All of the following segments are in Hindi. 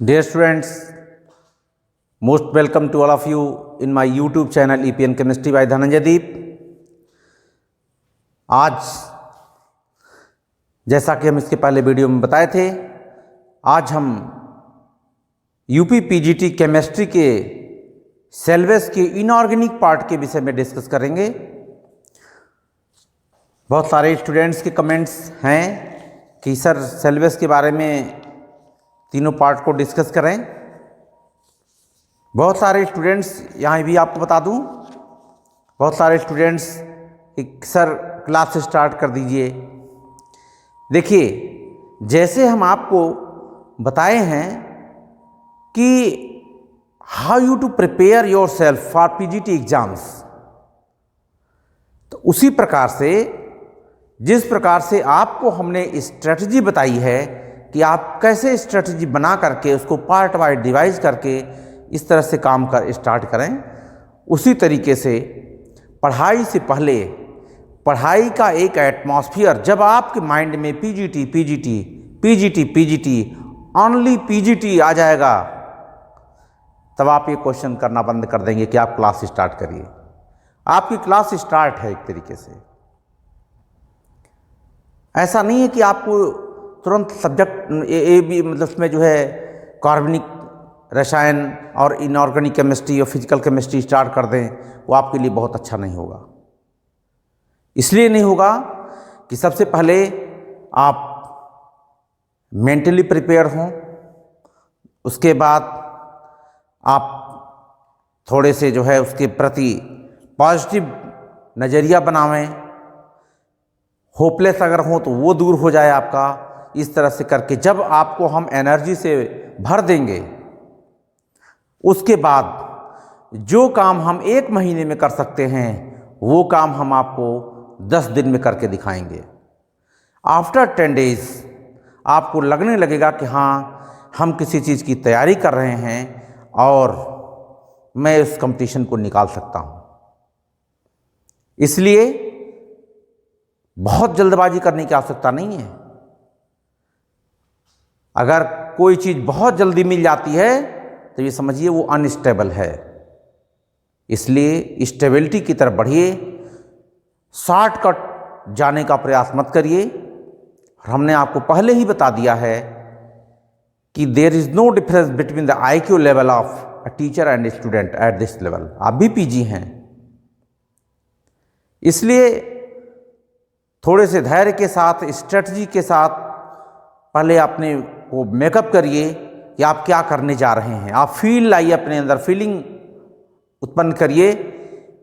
Dear students, most welcome to all of you in my YouTube channel EPN Chemistry by Dhananjay Deep। आज जैसा कि हम इसके पहले वीडियो में बताए थे, आज हम यूपी पीजीटी केमिस्ट्री के सेलेबस के इनऑर्गेनिक पार्ट के विषय में डिस्कस करेंगे। बहुत सारे स्टूडेंट्स के कमेंट्स हैं कि सर सेलेबस के बारे में तीनों पार्ट को डिस्कस करें। बहुत सारे स्टूडेंट्स, यहाँ भी आपको बता दूं, बहुत सारे स्टूडेंट्स सर क्लास स्टार्ट कर दीजिए। देखिए, जैसे हम आपको बताए हैं कि how you to prepare yourself for PGT exams, तो उसी प्रकार से जिस प्रकार से आपको हमने स्ट्रेटजी बताई है कि आप कैसे स्ट्रेटजी बना करके उसको पार्ट वाइज डिवाइज करके इस तरह से काम कर स्टार्ट करें, उसी तरीके से पढ़ाई से पहले पढ़ाई का एक एटमॉस्फेयर, जब आपके माइंड में PGT PGT PGT PGT only PGT आ जाएगा, तब आप ये क्वेश्चन करना बंद कर देंगे कि आप क्लास स्टार्ट करिए। आपकी क्लास स्टार्ट है एक तरीके से। ऐसा नहीं है कि आपको तुरंत सब्जेक्ट मतलब उसमें जो है कार्बनिक रसायन और इनऑर्गेनिक केमिस्ट्री और फिजिकल केमिस्ट्री स्टार्ट कर दें, वो आपके लिए बहुत अच्छा नहीं होगा। इसलिए नहीं होगा कि सबसे पहले आप मेंटली प्रिपेयर हों, उसके बाद आप थोड़े से जो है उसके प्रति पॉजिटिव नज़रिया बनावें। होपलेस अगर हो तो वो दूर हो जाए आपका। इस तरह से करके जब आपको हम एनर्जी से भर देंगे, उसके बाद जो काम हम 1 महीने में कर सकते हैं, वो काम हम आपको 10 दिन में करके दिखाएंगे। आफ्टर 10 डेज आपको लगने लगेगा कि हाँ, हम किसी चीज़ की तैयारी कर रहे हैं और मैं उस कंपटीशन को निकाल सकता हूँ। इसलिए बहुत जल्दबाजी करने की आवश्यकता नहीं है। अगर कोई चीज़ बहुत जल्दी मिल जाती है तो ये समझिए वो अनस्टेबल है। इसलिए स्टेबिलिटी की तरफ बढ़िए, शॉर्टकट जाने का प्रयास मत करिए। और हमने आपको पहले ही बता दिया है कि there is no difference between the IQ level of a teacher and student at this level. आप भी पीजी हैं, इसलिए थोड़े से धैर्य के साथ, स्ट्रेटजी के साथ पहले अपने को मेकअप करिए कि आप क्या करने जा रहे हैं। आप फील लाइए, अपने अंदर फीलिंग उत्पन्न करिए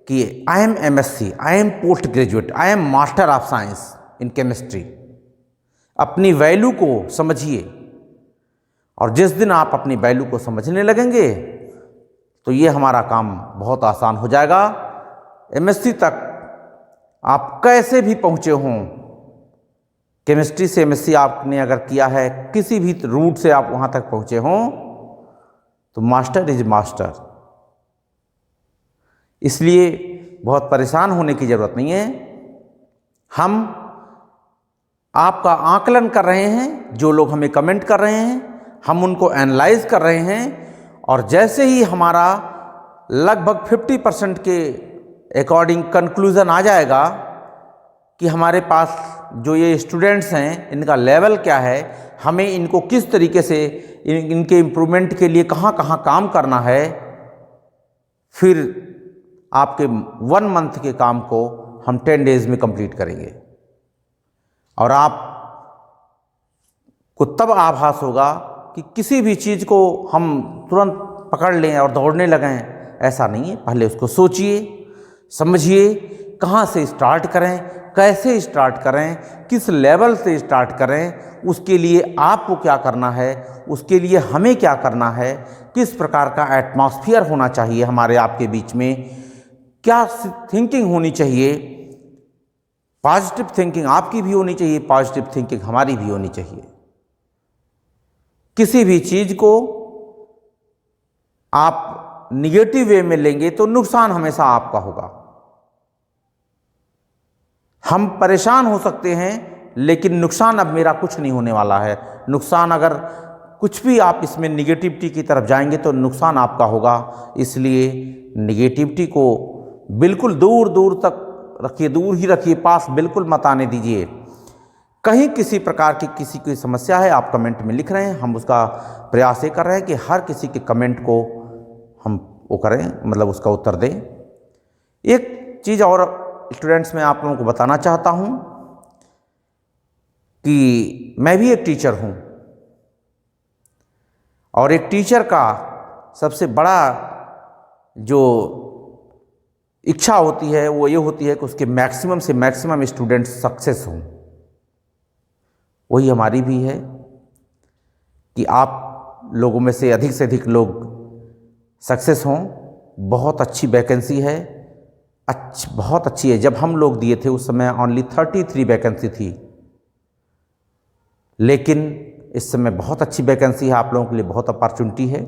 कि I am MSc, I am post graduate, I am master of science in chemistry. अपनी वैल्यू को समझिए, और जिस दिन आप अपनी वैल्यू को समझने लगेंगे तो ये हमारा काम बहुत आसान हो जाएगा। MSc तक आप कैसे भी पहुँचे हों, केमिस्ट्री से MSc आपने अगर किया है, किसी भी रूट से आप वहाँ तक पहुँचे हों, तो मास्टर इज मास्टर। इसलिए बहुत परेशान होने की ज़रूरत नहीं है। हम आपका आकलन कर रहे हैं, जो लोग हमें कमेंट कर रहे हैं हम उनको एनालाइज कर रहे हैं, और जैसे ही हमारा लगभग 50% के अकॉर्डिंग कंक्लूज़न आ जाएगा कि हमारे पास जो ये स्टूडेंट्स हैं इनका लेवल क्या है, हमें इनको किस तरीके से इनके इम्प्रूवमेंट के लिए कहाँ कहाँ काम करना है, फिर आपके 1 मंथ के काम को हम 10 डेज में कंप्लीट करेंगे। और आप को तब आभास होगा कि किसी भी चीज़ को हम तुरंत पकड़ लें और दौड़ने लगें, ऐसा नहीं है। पहले उसको सोचिए, समझिए, कहाँ से स्टार्ट करें, कैसे स्टार्ट करें, किस लेवल से स्टार्ट करें, उसके लिए आपको क्या करना है, उसके लिए हमें क्या करना है, किस प्रकार का एटमॉस्फेयर होना चाहिए हमारे आपके बीच में, क्या थिंकिंग होनी चाहिए। पॉजिटिव थिंकिंग आपकी भी होनी चाहिए, पॉजिटिव थिंकिंग हमारी भी होनी चाहिए। किसी भी चीज़ को आप निगेटिव वे में लेंगे तो नुकसान हमेशा आपका होगा। हम परेशान हो सकते हैं, लेकिन नुकसान अब मेरा कुछ नहीं होने वाला है। नुकसान अगर कुछ भी आप इसमें निगेटिविटी की तरफ जाएंगे तो नुकसान आपका होगा। इसलिए निगेटिविटी को बिल्कुल दूर दूर तक रखिए, दूर ही रखिए, पास बिल्कुल मत आने दीजिए। कहीं किसी प्रकार की किसी की समस्या है, आप कमेंट में लिख रहे हैं, हम उसका प्रयास ये कर रहे हैं कि हर किसी के कमेंट को हम वो करें, मतलब उसका उत्तर दें। एक चीज़ और स्टूडेंट्स मैं आप लोगों को बताना चाहता हूँ कि मैं भी एक टीचर हूँ और एक टीचर का सबसे बड़ा जो इच्छा होती है वो ये होती है कि उसके मैक्सिमम से मैक्सिमम स्टूडेंट्स सक्सेस हों। वही हमारी भी है कि आप लोगों में से अधिक लोग सक्सेस हों। बहुत अच्छी वैकेंसी है, बहुत अच्छी है। जब हम लोग दिए थे उस समय ओनली 33 वैकेंसी थी, लेकिन इस समय बहुत अच्छी वैकेंसी है, आप लोगों के लिए बहुत अपॉर्चुनिटी है।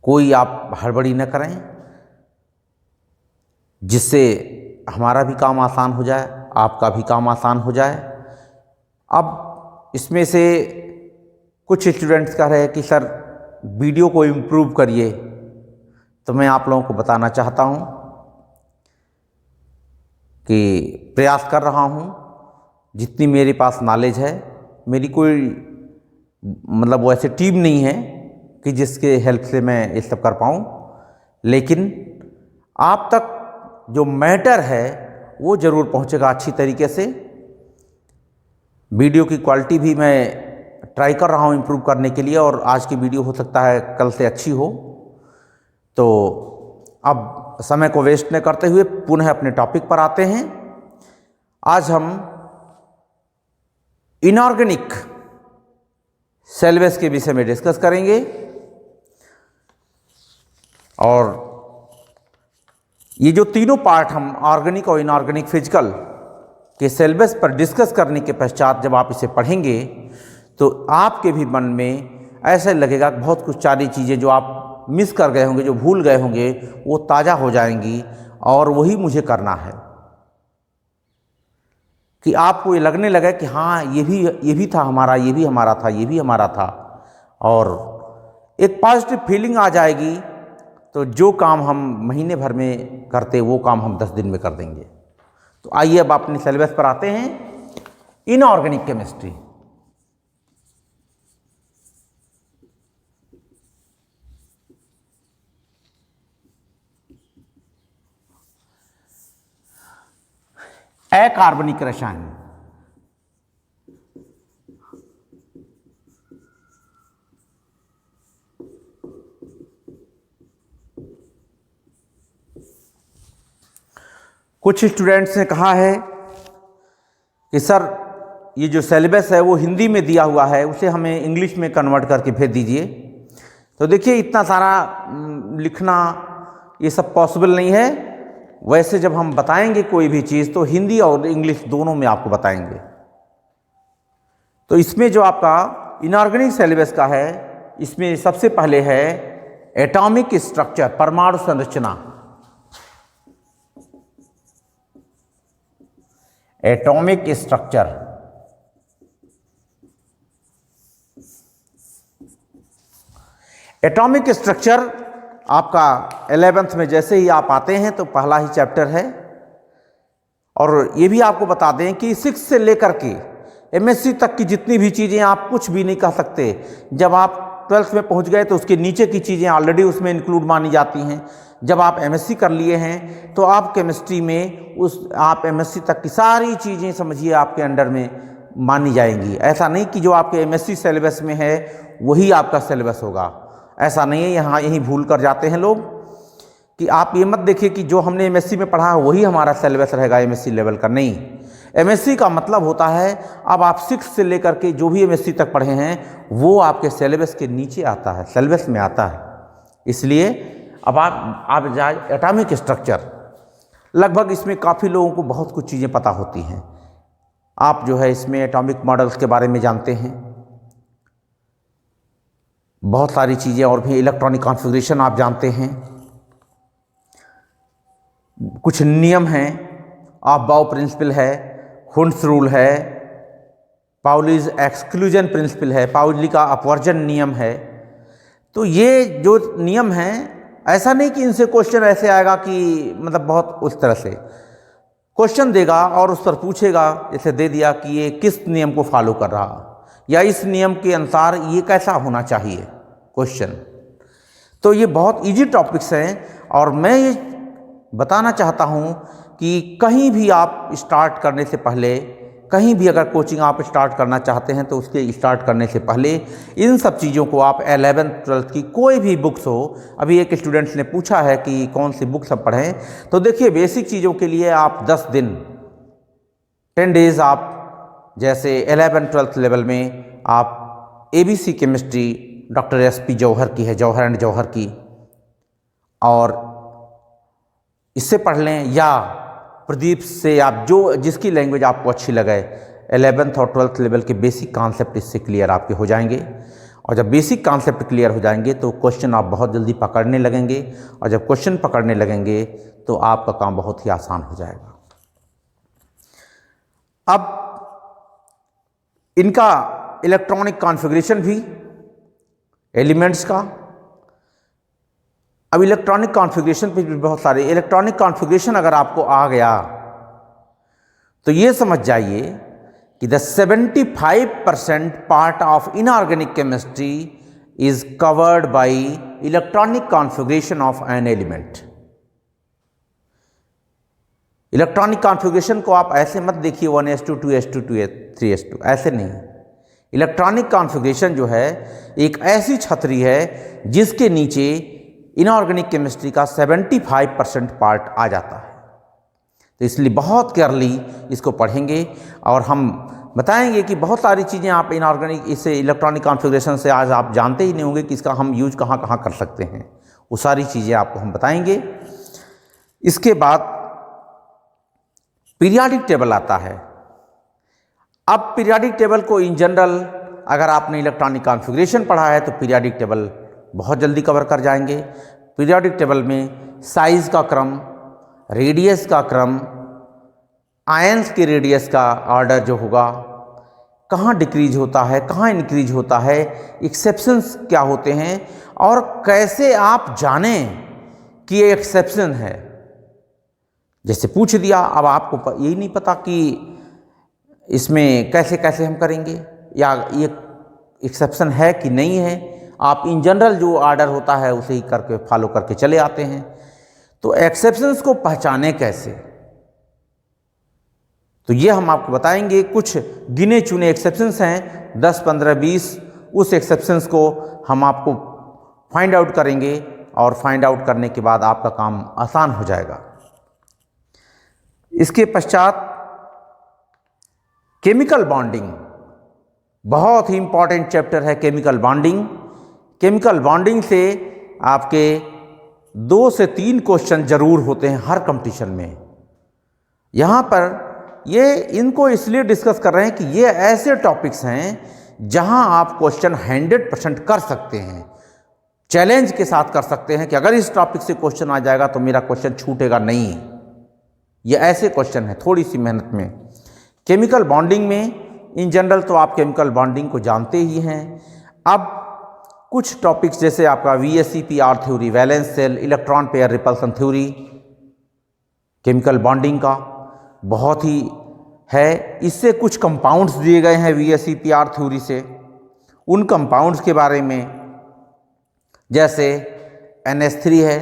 कोई आप हड़बड़ी न करें, जिससे हमारा भी काम आसान हो जाए, आपका भी काम आसान हो जाए। अब इसमें से कुछ स्टूडेंट्स कह रहे हैं कि सर वीडियो को इम्प्रूव करिए, तो मैं आप लोगों को बताना चाहता हूँ कि प्रयास कर रहा हूँ। जितनी मेरे पास नॉलेज है, मेरी कोई मतलब वो ऐसे टीम नहीं है कि जिसके हेल्प से मैं ये सब कर पाऊँ, लेकिन आप तक जो मैटर है वो ज़रूर पहुँचेगा अच्छी तरीके से। वीडियो की क्वालिटी भी मैं ट्राई कर रहा हूँ इम्प्रूव करने के लिए, और आज की वीडियो हो सकता है कल से अच्छी हो। तो अब समय को वेस्ट न करते हुए पुनः अपने टॉपिक पर आते हैं। आज हम इनऑर्गेनिक सेल वेस्ट के विषय में डिस्कस करेंगे, और ये जो तीनों पार्ट हम ऑर्गेनिक और इनऑर्गेनिक फिजिकल के सेल वेस्ट पर डिस्कस करने के पश्चात जब आप इसे पढ़ेंगे तो आपके भी मन में ऐसा लगेगा कि बहुत कुछ सारी चीज़ें जो आप मिस कर गए होंगे, जो भूल गए होंगे, वो ताज़ा हो जाएंगी, और वही मुझे करना है। कि आपको ये लगने लगे कि हाँ ये भी था हमारा, ये भी हमारा था, ये भी हमारा था, और एक पॉजिटिव फीलिंग आ जाएगी। तो जो काम हम महीने भर में करते वो काम हम 10 दिन में कर देंगे। तो आइए अब अपने सिलेबस पर आते हैं। Inorganic chemistry. अकार्बनिक रसायन। कुछ स्टूडेंट्स ने कहा है कि सर ये जो सिलेबस है वो हिंदी में दिया हुआ है, उसे हमें इंग्लिश में कन्वर्ट करके भेज दीजिए। तो देखिए इतना सारा लिखना ये सब पॉसिबल नहीं है। वैसे जब हम बताएंगे कोई भी चीज़ तो हिंदी और इंग्लिश दोनों में आपको बताएंगे। तो इसमें जो आपका इनऑर्गेनिक सिलेबस का है, इसमें सबसे पहले है एटॉमिक स्ट्रक्चर, परमाणु संरचना। एटॉमिक स्ट्रक्चर, एटॉमिक स्ट्रक्चर आपका 11th में जैसे ही आप आते हैं तो पहला ही चैप्टर है। और ये भी आपको बता दें कि 6 से लेकर के MSc तक की जितनी भी चीज़ें आप कुछ भी नहीं कह सकते। जब आप 12th में पहुंच गए तो उसके नीचे की चीज़ें ऑलरेडी उसमें इंक्लूड मानी जाती हैं। जब आप MSc कर लिए हैं तो आप केमिस्ट्री में आप MSc तक की सारी चीज़ें समझिए आपके अंडर में मानी जाएंगी। ऐसा नहीं कि जो आपके MSc सिलेबस में है वही आपका सिलेबस होगा, ऐसा नहीं है। यहाँ यही भूल कर जाते हैं लोग कि आप ये मत देखिए कि जो हमने MSc में पढ़ा है वही हमारा सिलेबस रहेगा MSc लेवल का। नहीं, MSc का मतलब होता है अब आप 6 से लेकर के जो भी MSc तक पढ़े हैं वो आपके सिलेबस के नीचे आता है, सिलेबस में आता है। इसलिए अब आप जाए एटॉमिक स्ट्रक्चर, लगभग इसमें काफ़ी लोगों को बहुत कुछ चीज़ें पता होती हैं। आप जो है इसमें एटॉमिक मॉडल्स के बारे में जानते हैं, बहुत सारी चीज़ें, और भी इलेक्ट्रॉनिक कॉन्फ़िगरेशन आप जानते हैं, कुछ नियम हैं, ऑफ बाउ प्रिंसिपल है, हुंड्स रूल है, पाउलीज एक्सक्लूजन प्रिंसिपल है, पाउली का अपवर्जन नियम है। तो ये जो नियम हैं, ऐसा नहीं कि इनसे क्वेश्चन ऐसे आएगा कि मतलब बहुत उस तरह से क्वेश्चन देगा और उस पर पूछेगा, जैसे दे दिया कि ये किस नियम को फॉलो कर रहा, या इस नियम के अनुसार ये कैसा होना चाहिए क्वेश्चन। तो ये बहुत इजी टॉपिक्स हैं और मैं ये बताना चाहता हूँ कि कहीं भी आप स्टार्ट करने से पहले, कहीं भी अगर कोचिंग आप स्टार्ट करना चाहते हैं तो उसके स्टार्ट करने से पहले इन सब चीज़ों को आप 11th 12th की कोई भी बुक्स हो, अभी एक स्टूडेंट्स ने पूछा है कि कौन सी बुक्स आप पढ़ें, तो देखिए बेसिक चीज़ों के लिए आप 10 दिन 10 डेज़ आप जैसे 11th 12th लेवल में आप ABC केमिस्ट्री डॉक्टर SP जौहर की है, जौहर एंड जौहर की, और इससे पढ़ लें, या प्रदीप से आप जो जिसकी लैंग्वेज आपको अच्छी लगे, 11th और 12th लेवल के बेसिक कॉन्सेप्ट इससे क्लियर आपके हो जाएंगे। और जब बेसिक कॉन्सेप्ट क्लियर हो जाएंगे तो क्वेश्चन आप बहुत जल्दी पकड़ने लगेंगे, और जब क्वेश्चन पकड़ने लगेंगे तो आपका काम बहुत ही आसान हो जाएगा। अब इनका इलेक्ट्रॉनिक कॉन्फ़िगरेशन भी एलिमेंट्स का, अब इलेक्ट्रॉनिक कॉन्फ़िगरेशन पे भी बहुत सारे इलेक्ट्रॉनिक कॉन्फ़िगरेशन अगर आपको आ गया तो ये समझ जाइए कि the 75% part of inorganic chemistry is covered by electronic configuration of an element. Electronic configuration को आप ऐसे मत देखिए 1s2 2s2 3s2, ऐसे नहीं। इलेक्ट्रॉनिक कॉन्फ़िगरेशन जो है एक ऐसी छतरी है जिसके नीचे इनऑर्गेनिक केमिस्ट्री का 75% पार्ट आ जाता है। तो इसलिए बहुत केयरली इसको पढ़ेंगे और हम बताएंगे कि बहुत सारी चीज़ें आप इनऑर्गेनिक इससे इलेक्ट्रॉनिक कॉन्फ़िगरेशन से आज आप जानते ही नहीं होंगे कि इसका हम यूज कहाँ कहाँ कर सकते हैं, वो सारी चीज़ें आपको हम बताएंगे। इसके बाद पीरियाडिक टेबल आता है। अब पीरियाडिक टेबल को इन जनरल अगर आपने इलेक्ट्रॉनिक कॉन्फ़िगरेशन पढ़ा है तो पीरियाडिक टेबल बहुत जल्दी कवर कर जाएंगे। पीरियाडिक टेबल में साइज़ का क्रम, रेडियस का क्रम, आयंस के रेडियस का ऑर्डर जो होगा, कहाँ डिक्रीज होता है, कहाँ इंक्रीज होता है, एक्सेप्शंस क्या होते हैं, और कैसे आप जानें कि ये एक्सेप्शन है। जैसे पूछ दिया, अब आपको यही नहीं पता कि इसमें कैसे कैसे हम करेंगे या ये एक्सेप्शन है कि नहीं है, आप इन जनरल जो ऑर्डर होता है उसे ही करके फॉलो करके चले आते हैं। तो एक्सेप्शंस को पहचाने कैसे, तो ये हम आपको बताएंगे। कुछ गिने चुने एक्सेप्शंस हैं, 10 15 20, उस एक्सेप्शंस को हम आपको फाइंड आउट करेंगे और फाइंड आउट करने के बाद आपका काम आसान हो जाएगा। इसके पश्चात केमिकल बॉन्डिंग, बहुत ही इंपॉर्टेंट चैप्टर है केमिकल बॉन्डिंग। केमिकल बॉन्डिंग से आपके 2 से 3 क्वेश्चन जरूर होते हैं हर कंपटीशन में। यहाँ पर ये इनको इसलिए डिस्कस कर रहे हैं कि ये ऐसे टॉपिक्स हैं जहाँ आप क्वेश्चन 100% कर सकते हैं, चैलेंज के साथ कर सकते हैं कि अगर इस टॉपिक से क्वेश्चन आ जाएगा तो मेरा क्वेश्चन छूटेगा नहीं। ये ऐसे क्वेश्चन है थोड़ी सी मेहनत में। केमिकल बॉन्डिंग में इन जनरल तो आप केमिकल बॉन्डिंग को जानते ही हैं। अब कुछ टॉपिक्स जैसे आपका VSEPR theory, valence shell electron pair repulsion theory, chemical bonding का बहुत ही है। इससे कुछ कंपाउंड्स दिए गए हैं VSEPR थ्योरी से, उन कंपाउंड्स के बारे में जैसे NH3 है,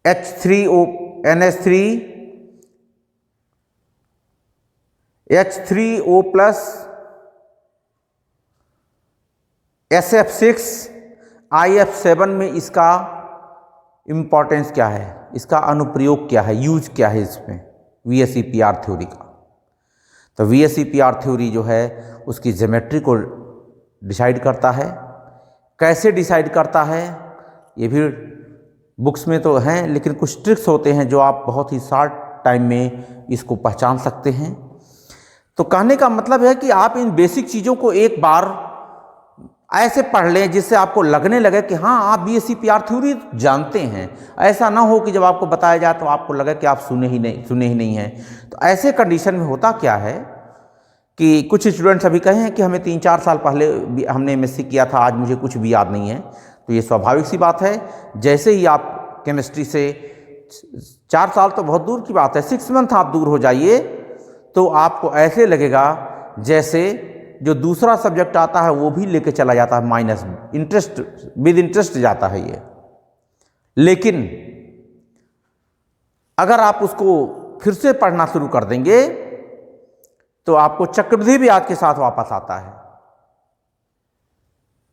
H3O NH3 H3O plus SF6 IF7 में इसका इम्पॉर्टेंस क्या है, इसका अनुप्रयोग क्या है, यूज क्या है इसमें VSEPR थ्योरी का। तो VSEPR थ्योरी जो है उसकी ज्योमेट्री को डिसाइड करता है। कैसे डिसाइड करता है ये भी बुक्स में तो हैं, लेकिन कुछ ट्रिक्स होते हैं जो आप बहुत ही शॉर्ट टाइम में इसको पहचान सकते हैं। तो कहने का मतलब है कि आप इन बेसिक चीज़ों को एक बार ऐसे पढ़ लें जिससे आपको लगने लगे कि हाँ आप बीएससी पीआर थ्योरी जानते हैं। ऐसा ना हो कि जब आपको बताया जाए तो आपको लगे कि आप सुने ही नहीं हैं। तो ऐसे कंडीशन में होता क्या है कि कुछ स्टूडेंट्स अभी कहे हैं कि हमें 3-4 साल पहले हमने एमएससी किया था, आज मुझे कुछ भी याद नहीं है। तो ये स्वाभाविक सी बात है। जैसे ही आप केमिस्ट्री से 4 साल तो बहुत दूर की बात है, 6 मंथ आप दूर हो जाइए तो आपको ऐसे लगेगा जैसे जो दूसरा सब्जेक्ट आता है वो भी लेके चला जाता है माइनस, इंटरेस्ट विद इंटरेस्ट जाता है ये। लेकिन अगर आप उसको फिर से पढ़ना शुरू कर देंगे तो आपको चक्रवृद्धि ब्याज के साथ वापस आता है।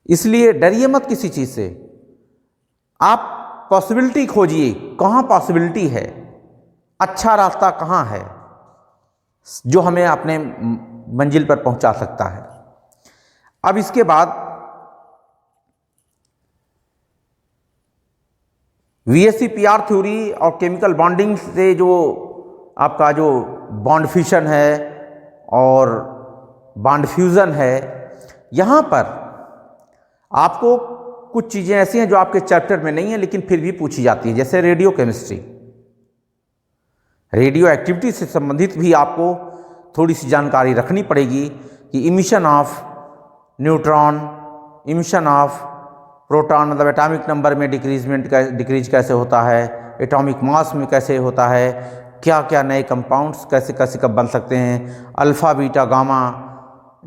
इसलिए डरिए मत किसी चीज से, आप पॉसिबिलिटी खोजिए, कहाँ पॉसिबिलिटी है, अच्छा रास्ता कहाँ है जो हमें अपने मंजिल पर पहुंचा सकता है। अब इसके बाद वीएससी पीआर थ्योरी और केमिकल बॉन्डिंग से जो आपका जो बॉन्ड फिशन है और बॉन्ड फ्यूजन है, यहाँ पर आपको कुछ चीज़ें ऐसी हैं जो आपके चैप्टर में नहीं है लेकिन फिर भी पूछी जाती है। जैसे रेडियो केमिस्ट्री, रेडियो एक्टिविटी से संबंधित भी आपको थोड़ी सी जानकारी रखनी पड़ेगी कि emission of neutron, emission of proton, मतलब एटॉमिक नंबर में डिक्रीज कैसे होता है, एटॉमिक मास में कैसे होता है, क्या क्या नए कंपाउंड्स कैसे कैसे कब बन सकते हैं, अल्फ़ा बीटा गामा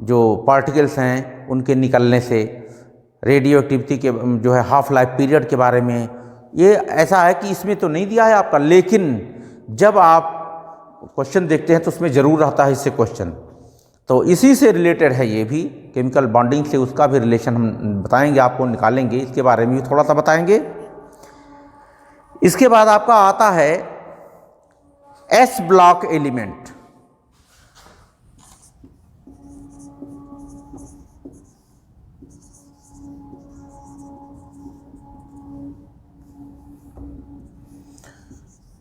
जो पार्टिकल्स हैं उनके निकलने से, रेडियो एक्टिविटी के जो है हाफ लाइफ पीरियड के बारे में। ये ऐसा है कि इसमें तो नहीं दिया है आपका, लेकिन जब आप क्वेश्चन देखते हैं तो उसमें ज़रूर रहता है इससे क्वेश्चन। तो इसी से रिलेटेड है ये भी, केमिकल बॉन्डिंग से उसका भी रिलेशन हम बताएंगे आपको, निकालेंगे, इसके बारे में भी थोड़ा सा बताएंगे। इसके बाद आपका आता है S block element.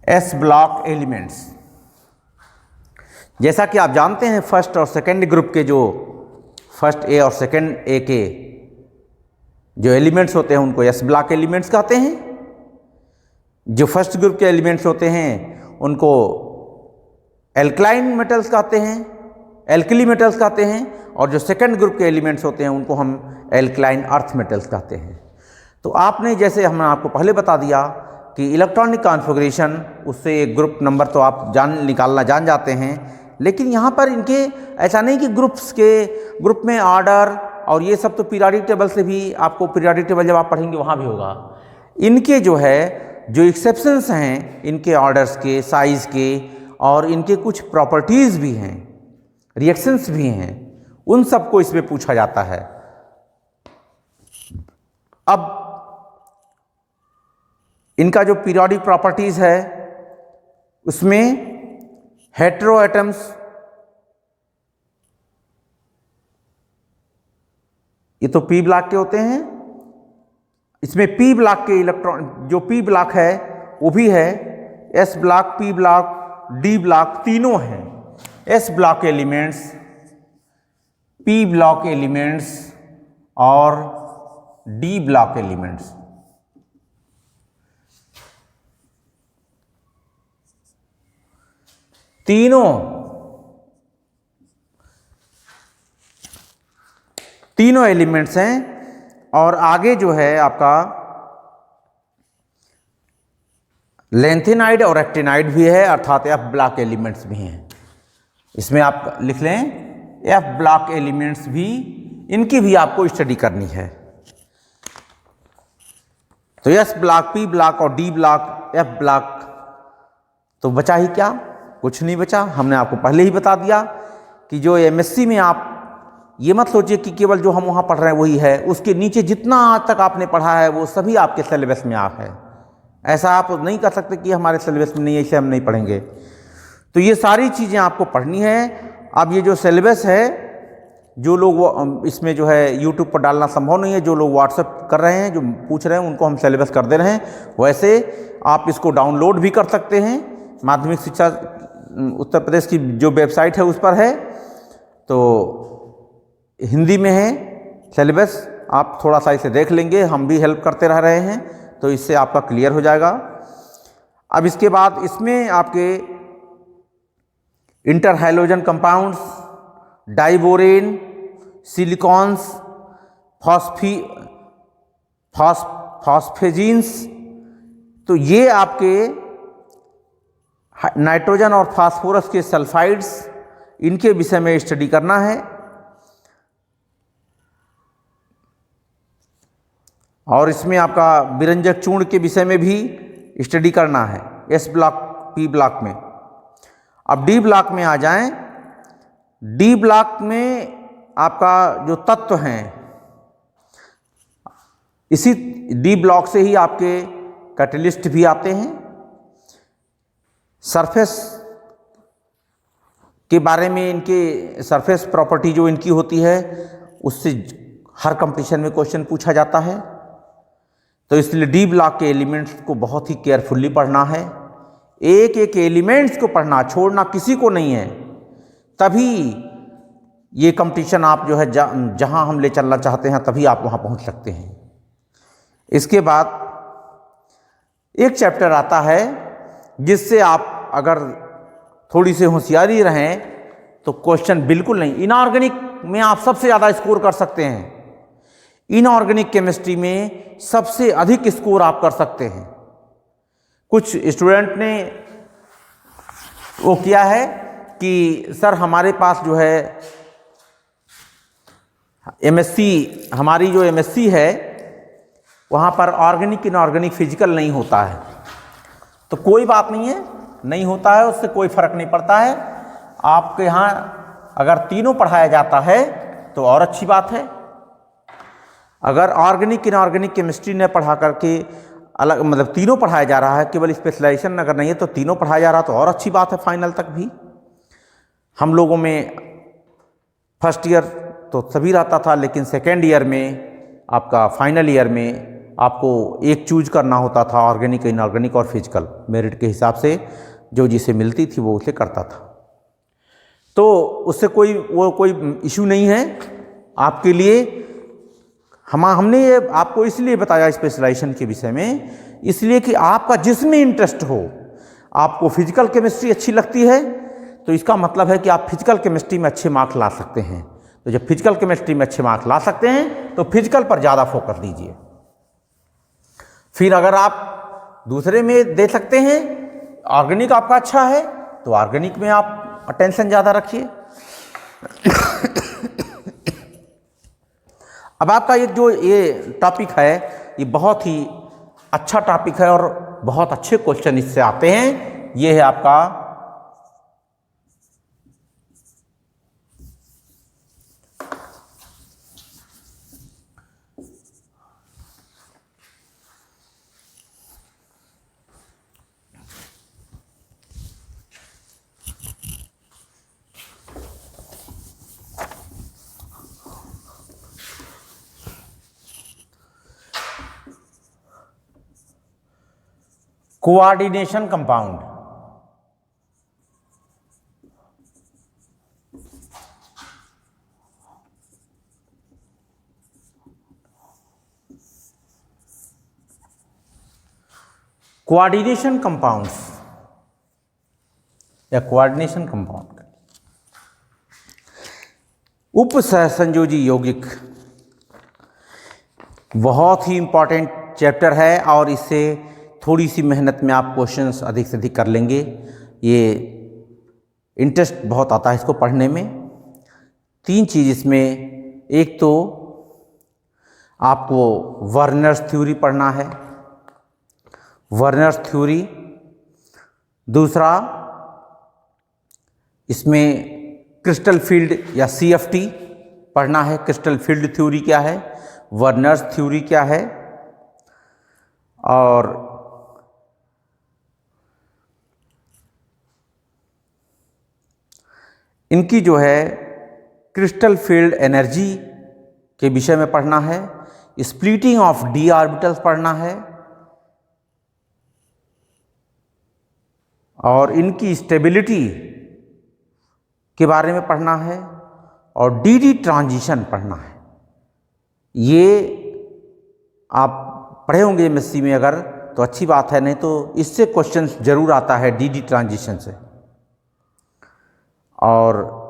S block elements, जैसा कि आप जानते हैं फर्स्ट और सेकंड ग्रुप के जो फर्स्ट ए और सेकंड ए के जो एलिमेंट्स होते हैं उनको एस ब्लॉक एलिमेंट्स कहते हैं। जो फर्स्ट ग्रुप के एलिमेंट्स होते हैं उनको एल्कलाइन मेटल्स कहते हैं, एल्कली मेटल्स कहते हैं, और जो सेकंड ग्रुप के एलिमेंट्स होते हैं उनको हम एल्कलाइन अर्थ मेटल्स कहते हैं। तो आपने जैसे हमने आपको पहले बता दिया कि इलेक्ट्रॉनिक कॉन्फ़िगरेशन, उससे एक ग्रुप नंबर तो आप निकालना जान जाते हैं, लेकिन यहाँ पर इनके ऐसा नहीं कि ग्रुप में ऑर्डर और ये सब तो पीरियोडिक टेबल से भी आपको, पीरियोडिक टेबल जब आप पढ़ेंगे वहाँ भी होगा। इनके जो है जो एक्सेप्शंस हैं इनके ऑर्डर्स के, साइज़ के, और इनके कुछ प्रॉपर्टीज़ भी हैं, रिएक्शंस भी हैं, उन सबको इसमें पूछा जाता है। अब इनका जो पीरियोडिक प्रॉपर्टीज़ है उसमें हेटेरो एटम्स, ये तो पी ब्लॉक के होते हैं, इसमें पी ब्लॉक के इलेक्ट्रॉन, जो पी ब्लॉक है वो भी है, S block, P block, D block तीनों हैं। S block elements, P block elements और डी ब्लॉक एलिमेंट्स। तीनों एलिमेंट्स हैं। और आगे जो है आपका लेंथेनाइड और एक्टिनाइड भी है, अर्थात एफ ब्लॉक एलिमेंट्स भी हैं। इसमें आप लिख लें एफ ब्लॉक एलिमेंट्स भी, इनकी भी आपको स्टडी करनी है। तो एस ब्लॉक, पी ब्लॉक और डी ब्लॉक, एफ ब्लॉक, तो बचा ही क्या, कुछ नहीं बचा। हमने आपको पहले ही बता दिया कि जो एमएससी में आप ये मत सोचिए कि केवल जो हम वहाँ पढ़ रहे हैं वही है, उसके नीचे जितना आज तक आपने पढ़ा है वो सभी आपके सिलेबस में आप है। ऐसा आप नहीं कर सकते कि हमारे सिलेबस में नहीं है इसे हम नहीं पढ़ेंगे। तो ये सारी चीज़ें आपको पढ़नी है। अब ये जो सिलेबस है, जो लोग इसमें जो है यूट्यूब पर डालना संभव नहीं है, जो लोग व्हाट्सएप कर रहे हैं, जो पूछ रहे हैं, उनको हम सिलेबस कर दे रहे हैं। वैसे आप इसको डाउनलोड भी कर सकते हैं, माध्यमिक शिक्षा उत्तर प्रदेश की जो वेबसाइट है उस पर है, तो हिंदी में है सिलेबस, आप थोड़ा सा इसे देख लेंगे, हम भी हेल्प करते रह रहे हैं, तो इससे आपका क्लियर हो जाएगा। अब इसके बाद इसमें आपके inter halogen compounds, diborane, silicones, phosphazenes, तो ये आपके नाइट्रोजन और फास्फोरस के सल्फाइड्स, इनके विषय में स्टडी करना है। और इसमें आपका विरंजक चूर्ण के विषय में भी स्टडी करना है, एस ब्लॉक पी ब्लॉक में। अब डी ब्लॉक में आ जाएं। डी ब्लॉक में आपका जो तत्व हैं, इसी डी ब्लॉक से ही आपके कैटलिस्ट भी आते हैं। सरफेस के बारे में, इनके सरफेस प्रॉपर्टी जो इनकी होती है, उससे हर कंपटीशन में क्वेश्चन पूछा जाता है। तो इसलिए डी ब्लॉक के एलिमेंट्स को बहुत ही केयरफुली पढ़ना है। एक एक एलिमेंट्स को पढ़ना, छोड़ना किसी को नहीं है। तभी ये कंपटीशन आप जो है जहां हम ले चलना चाहते हैं, तभी आप वहां पहुंच सकते हैं। इसके बाद एक चैप्टर आता है जिससे आप अगर थोड़ी सी होशियारी रहें तो क्वेश्चन बिल्कुल नहीं, इनऑर्गेनिक में आप सबसे ज़्यादा स्कोर कर सकते हैं। इनऑर्गेनिक केमिस्ट्री में सबसे अधिक स्कोर आप कर सकते हैं। कुछ स्टूडेंट ने वो किया है कि सर हमारे पास जो है एमएससी, हमारी जो एमएससी है वहाँ पर ऑर्गेनिक इनऑर्गेनिक फिजिकल नहीं होता है। तो कोई बात नहीं है, नहीं होता है, उससे कोई फर्क नहीं पड़ता है। आपके यहाँ अगर तीनों पढ़ाया जाता है तो और अच्छी बात है। अगर ऑर्गेनिक इनऑर्गेनिक केमिस्ट्री ने पढ़ा करके अलग, मतलब तीनों पढ़ाया जा रहा है, केवल स्पेशलाइजेशन अगर नहीं है तो तीनों पढ़ाया जा रहा तो और अच्छी बात है। फाइनल तक भी हम लोगों में फर्स्ट ईयर तो सभी रहता था, लेकिन सेकेंड ईयर में आपका फाइनल ईयर में आपको एक चूज करना होता था, ऑर्गेनिक इनऑर्गेनिक और फिजिकल। मेरिट के हिसाब से जो जिसे मिलती थी वो उसे करता था। तो उससे कोई इशू नहीं है आपके लिए। हमने ये आपको इसलिए बताया स्पेशलाइजेशन के विषय में, इसलिए कि आपका जिसमें इंटरेस्ट हो, आपको फिजिकल केमिस्ट्री अच्छी लगती है तो इसका मतलब है कि आप फिजिकल केमिस्ट्री में अच्छे मार्क्स ला सकते हैं। तो जब फिजिकल केमिस्ट्री में अच्छे मार्क्स ला सकते हैं तो फिजिकल पर ज़्यादा फोकस दीजिए। फिर अगर आप दूसरे में दे सकते हैं, ऑर्गेनिक आपका अच्छा है तो ऑर्गेनिक में आप अटेंशन ज़्यादा रखिए। अब आपका ये टॉपिक है, ये बहुत ही अच्छा टॉपिक है और बहुत अच्छे क्वेश्चन इससे आते हैं। ये है आपका कोऑर्डिनेशन कंपाउंड। कोऑर्डिनेशन कंपाउंड्स या कोऑर्डिनेशन कंपाउंड, उप सहसंयोजी यौगिक बहुत ही इंपॉर्टेंट चैप्टर है और इससे थोड़ी सी मेहनत में आप क्वेश्चंस अधिक से अधिक कर लेंगे। ये इंटरेस्ट बहुत आता है इसको पढ़ने में। तीन चीज़ इसमें, एक तो आपको वर्नर्स थ्योरी पढ़ना है, वर्नर्स थ्योरी। दूसरा इसमें क्रिस्टल फील्ड या सीएफटी पढ़ना है। क्रिस्टल फील्ड थ्योरी क्या है, वर्नर्स थ्योरी क्या है, और इनकी जो है क्रिस्टल फील्ड एनर्जी के विषय में पढ़ना है। स्प्लिटिंग ऑफ डी ऑर्बिटल्स पढ़ना है और इनकी स्टेबिलिटी के बारे में पढ़ना है और डी ट्रांजिशन पढ़ना है। ये आप पढ़े होंगे एमएससी में अगर, तो अच्छी बात है, नहीं तो इससे क्वेश्चन जरूर आता है डीडी ट्रांजिशन से। और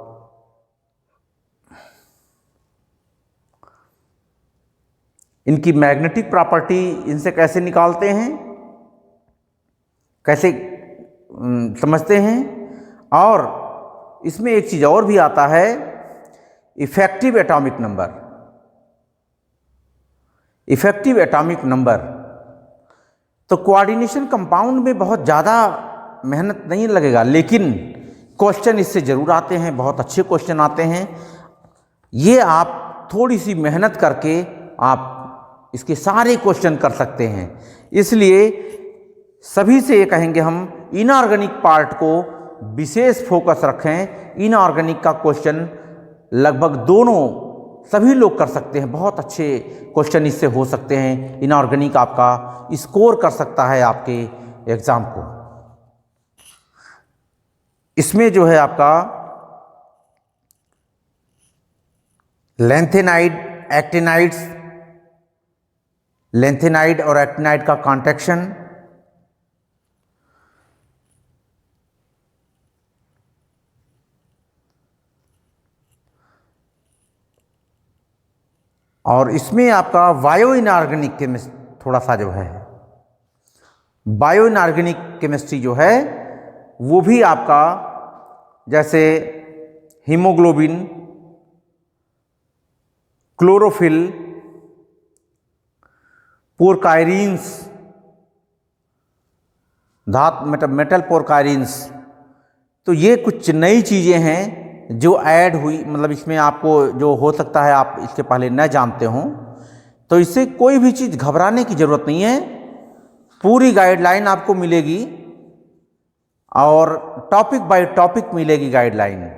इनकी मैग्नेटिक प्रॉपर्टी इनसे कैसे निकालते हैं, कैसे समझते हैं। और इसमें एक चीज़ और भी आता है, effective atomic number. Effective atomic number तो कोऑर्डिनेशन कंपाउंड में बहुत ज़्यादा मेहनत नहीं लगेगा, लेकिन क्वेश्चन इससे ज़रूर आते हैं, बहुत अच्छे क्वेश्चन आते हैं। ये आप थोड़ी सी मेहनत करके आप इसके सारे क्वेश्चन कर सकते हैं। इसलिए सभी से ये कहेंगे हम इनऑर्गेनिक पार्ट को विशेष फोकस रखें। इनऑर्गेनिक का क्वेश्चन लगभग दोनों सभी लोग कर सकते हैं, बहुत अच्छे क्वेश्चन इससे हो सकते हैं। इनऑर्गेनिक आपका स्कोर कर सकता है आपके एग्ज़ाम को। इसमें जो है आपका लेंथेनाइड, एक्टिनाइड्स, लेंथेनाइड और एक्टिनाइड का कॉन्ट्रैक्शन, और इसमें आपका बायो इनऑर्गेनिक केमिस्ट्री थोड़ा सा जो है, बायो इनऑर्गेनिक केमिस्ट्री जो है वो भी आपका, जैसे हीमोग्लोबिन, क्लोरोफिल, पोरकायरिन्स, मेटल पोरकायरिन्स, तो ये कुछ नई चीज़ें हैं जो ऐड हुई, मतलब इसमें आपको जो हो सकता है आप इसके पहले न जानते हों। तो इससे कोई भी चीज़ घबराने की ज़रूरत नहीं है, पूरी गाइडलाइन आपको मिलेगी और टॉपिक बाय टॉपिक मिलेगी गाइडलाइन।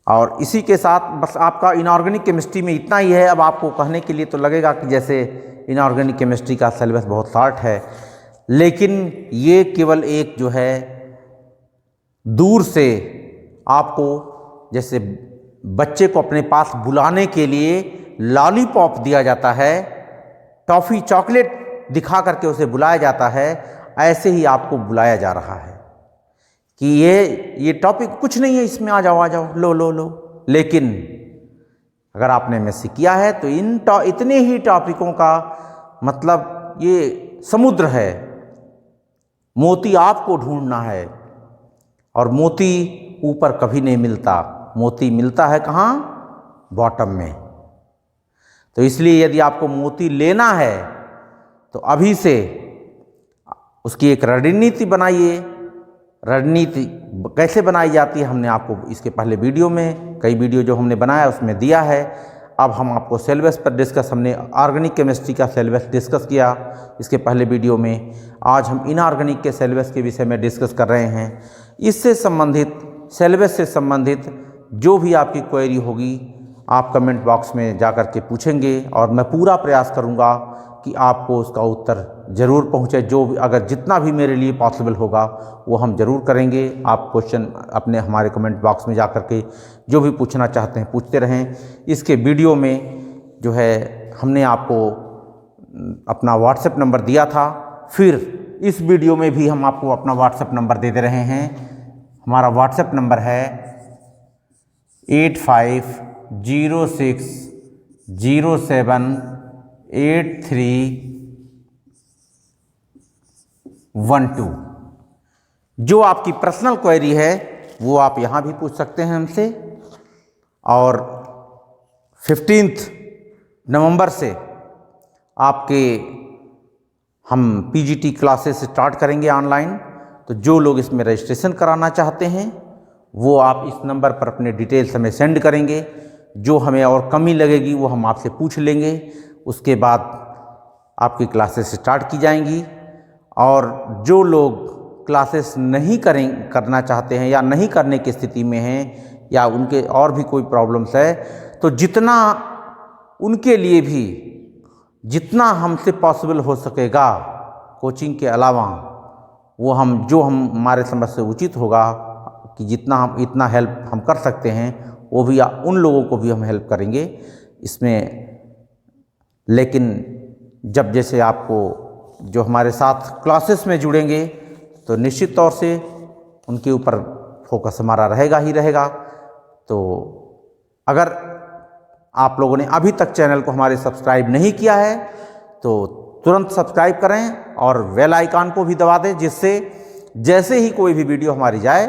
और इसी के साथ बस आपका इनऑर्गेनिक केमिस्ट्री में इतना ही है। अब आपको कहने के लिए तो लगेगा कि जैसे इनऑर्गेनिक केमिस्ट्री का सिलेबस बहुत शार्ट है, लेकिन ये केवल एक जो है दूर से आपको, जैसे बच्चे को अपने पास बुलाने के लिए लॉलीपॉप दिया जाता है, टॉफ़ी चॉकलेट दिखा करके उसे बुलाया जाता है, ऐसे ही आपको बुलाया जा रहा है कि ये टॉपिक कुछ नहीं है, इसमें आ जाओ, लो लो लो। लेकिन अगर आपने एमएससी किया है तो इतने ही टॉपिकों का मतलब ये समुद्र है, मोती आपको ढूंढना है। और मोती ऊपर कभी नहीं मिलता, मोती मिलता है कहाँ? बॉटम में। तो इसलिए यदि आपको मोती लेना है तो अभी से उसकी एक रणनीति बनाइए। रणनीति कैसे बनाई जाती है हमने आपको इसके पहले वीडियो में, कई वीडियो जो हमने बनाया उसमें दिया है। अब हम आपको सिलेबस पर डिस्कस, हमने ऑर्गेनिक केमिस्ट्री का सिलेबस डिस्कस किया इसके पहले वीडियो में। आज हम इनऑर्गेनिक के सिलेबस के विषय में डिस्कस कर रहे हैं। इससे संबंधित, सिलेबस से संबंधित जो भी आपकी क्वेरी होगी आप कमेंट बॉक्स में जाकर के पूछेंगे और मैं पूरा प्रयास करूंगा कि आपको उसका उत्तर ज़रूर पहुंचे। जो भी, अगर जितना भी मेरे लिए पॉसिबल होगा वो हम ज़रूर करेंगे। आप क्वेश्चन अपने हमारे कमेंट बॉक्स में जाकर के जो भी पूछना चाहते हैं पूछते रहें। इसके वीडियो में जो है हमने आपको अपना व्हाट्सएप नंबर दिया था, फिर इस वीडियो में भी हम आपको अपना व्हाट्सएप नंबर दे दे रहे हैं। हमारा व्हाट्सएप नंबर है 8506078312। जो आपकी पर्सनल क्वेरी है वो आप यहाँ भी पूछ सकते हैं हमसे। और 15 नवंबर से आपके हम पीजीटी क्लासेस स्टार्ट करेंगे ऑनलाइन। तो जो लोग इसमें रजिस्ट्रेशन कराना चाहते हैं वो आप इस नंबर पर अपने डिटेल्स हमें सेंड करेंगे। जो हमें और कमी लगेगी वो हम आपसे पूछ लेंगे, उसके बाद आपकी क्लासेस स्टार्ट की जाएंगी। और जो लोग क्लासेस नहीं करना चाहते हैं या नहीं करने की स्थिति में हैं या उनके और भी कोई प्रॉब्लम्स है, तो जितना उनके लिए भी जितना हमसे पॉसिबल हो सकेगा कोचिंग के अलावा, वो जो हमारे समझ से उचित होगा कि जितना हम इतना हेल्प हम कर सकते हैं वो भी उन लोगों को भी हम हेल्प करेंगे इसमें। लेकिन जब जैसे आपको जो हमारे साथ क्लासेस में जुड़ेंगे तो निश्चित तौर से उनके ऊपर फोकस हमारा रहेगा ही रहेगा। तो अगर आप लोगों ने अभी तक चैनल को हमारे सब्सक्राइब नहीं किया है तो तुरंत सब्सक्राइब करें और बेल आइकन को भी दबा दें, जिससे जैसे ही कोई भी वीडियो हमारी जाए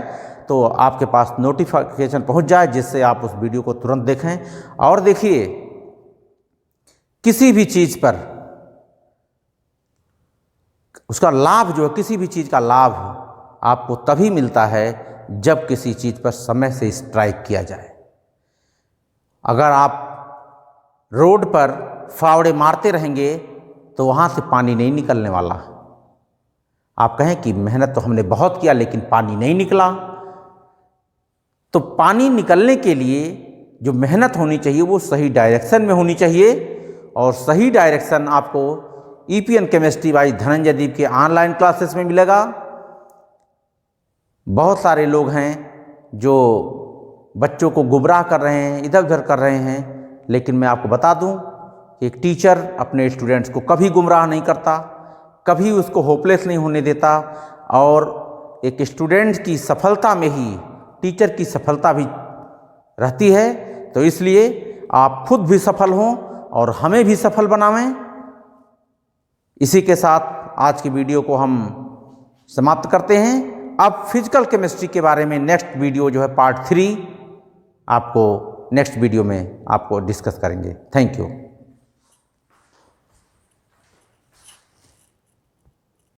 तो आपके पास नोटिफिकेशन पहुंच जाए, जिससे आप उस वीडियो को तुरंत देखें। और देखिए, किसी भी चीज़ पर उसका लाभ जो है, किसी भी चीज़ का लाभ आपको तभी मिलता है जब किसी चीज़ पर समय से स्ट्राइक किया जाए। अगर आप रोड पर फावड़े मारते रहेंगे तो वहाँ से पानी नहीं निकलने वाला। आप कहें कि मेहनत तो हमने बहुत किया लेकिन पानी नहीं निकला, तो पानी निकलने के लिए जो मेहनत होनी चाहिए वो सही डायरेक्शन में होनी चाहिए। और सही डायरेक्शन आपको ईपीएन केमिस्ट्री बाय धनंजय दीप के ऑनलाइन क्लासेस में मिलेगा। बहुत सारे लोग हैं जो बच्चों को गुमराह कर रहे हैं, इधर उधर कर रहे हैं, लेकिन मैं आपको बता दूं कि एक टीचर अपने स्टूडेंट्स को कभी गुमराह नहीं करता, कभी उसको होपलेस नहीं होने देता। और एक स्टूडेंट की सफलता में ही टीचर की सफलता भी रहती है। तो इसलिए आप खुद भी सफल हों और हमें भी सफल बनावें। इसी के साथ आज की वीडियो को हम समाप्त करते हैं। अब फिजिकल केमिस्ट्री के बारे में नेक्स्ट वीडियो जो है पार्ट 3 आपको नेक्स्ट वीडियो में आपको डिस्कस करेंगे। Thank you.